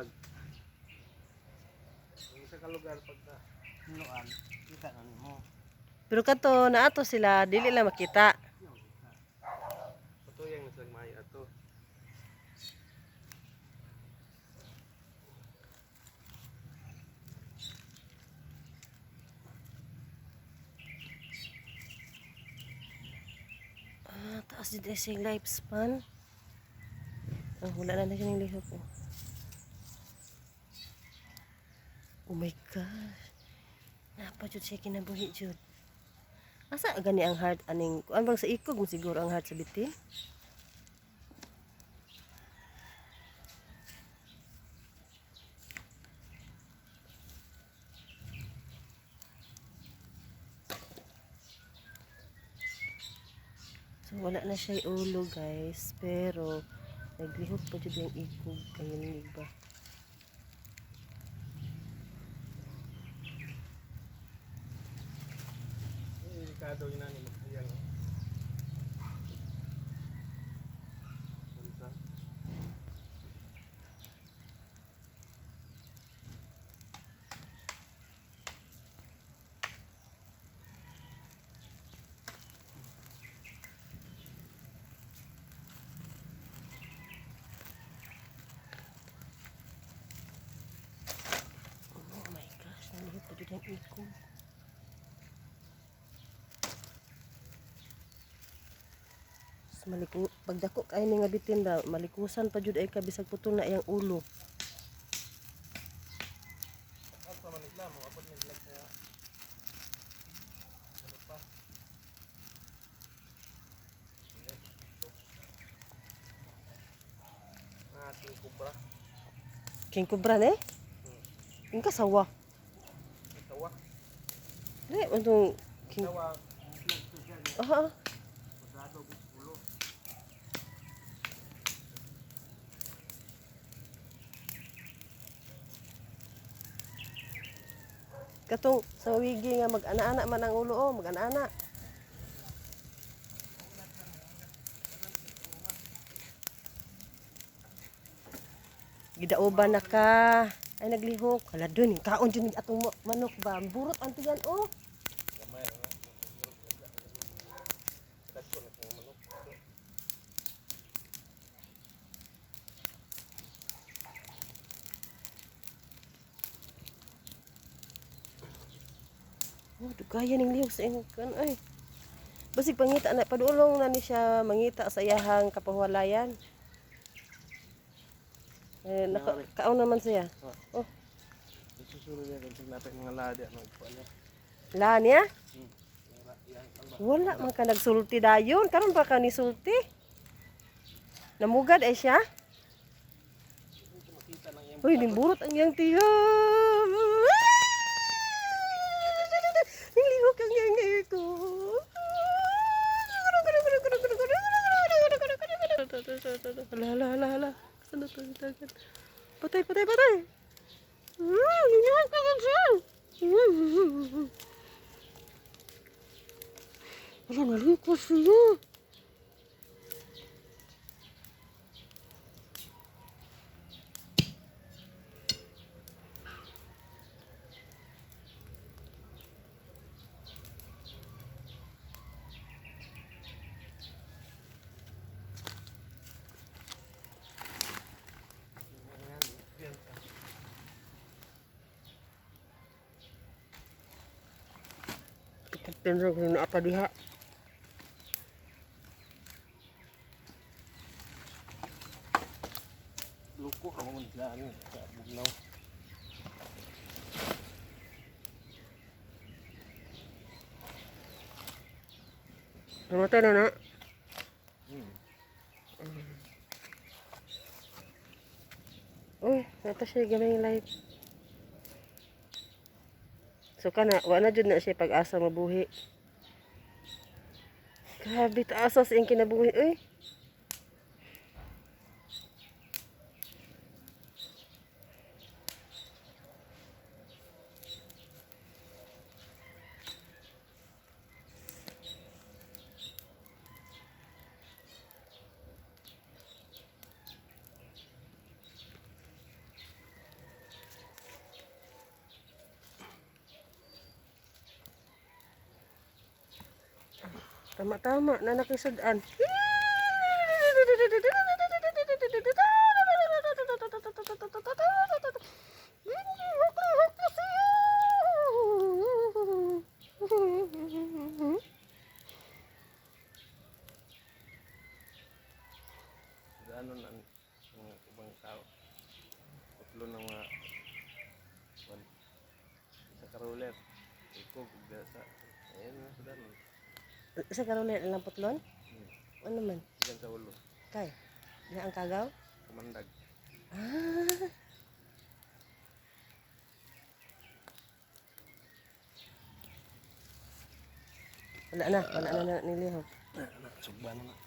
bulag. Yung sa kalugar pagka nuan, kita na mo. Pero kato naato sila dili lang makita. Patuyang sa may ato. Taas din siyang lifespan. Wala na siya ng lihok. Oh my gosh. Napa jud siya kinabuhi jud. Asa gani ang heart aning kuan bang sa ikog mo siguro ang heart sa bitin? So wala na siya ulo guys, pero naglihok pa jud yung ikog kayo ng iba. Delikado yun namin magkayang. Oh my gosh, naglihok pa jud yung ikog. Pagdako kay ni nga bitin daw, malikusan pa jud ay kabisag putol na iyang ulo. Apa man islam, apot ni vlog kaya. Ano pa? Ating kubra. King kubra ne? King kasawa. Tawa. Dili untong king. Tawa. Aha. Kusado ulo. Katong sa wigi nga mag-ana-ana man ang ulo oh, mag-ana-ana. Gidauban na ka. Ay naglihok. Hala dun, kaon dun atong manok ba? Burot ang tiyan oh. Gamay na. Dagko na kung manok. Oh, dugaya ning lihok sa iyang kan ay. Basig pangita na padulong na ni siya mangita sa iyahang kapahwalayan. Kaon naman siya. Oh, Susunod niya kung natin mga ladi ano po niya. la niya? Wala man ka nagsulti dayon. Karon pa ka ni sulti? Namugad ay siya? Uy, nimburot ang iyang tiyan. Nilihok ang iyang ito. Hala. Saan ito yung dagat? Patay. Nilihok ka nga siya. Wala, nalihok ko siya. Pinrog na apa diha. Luko ka mo nila ano sa bugnaw. Namatay na na. Uy, nata siya gamay light. So kana, wala jud na siya pag-asa mabuhi. Grabe taasa sa iyang kinabuhi, uy. Tama-tama na nakisudan. Gaano na ang ibang tao. Putlo ng mga kwan. Sa karuler. Ikog, sa ayun na sa danon. Sa karulit lang putlon? Ano man? Diyan sa ulo. Kay, na ang kagaw? Kamandag. Ah. Wala na nilihok. Sugba na na.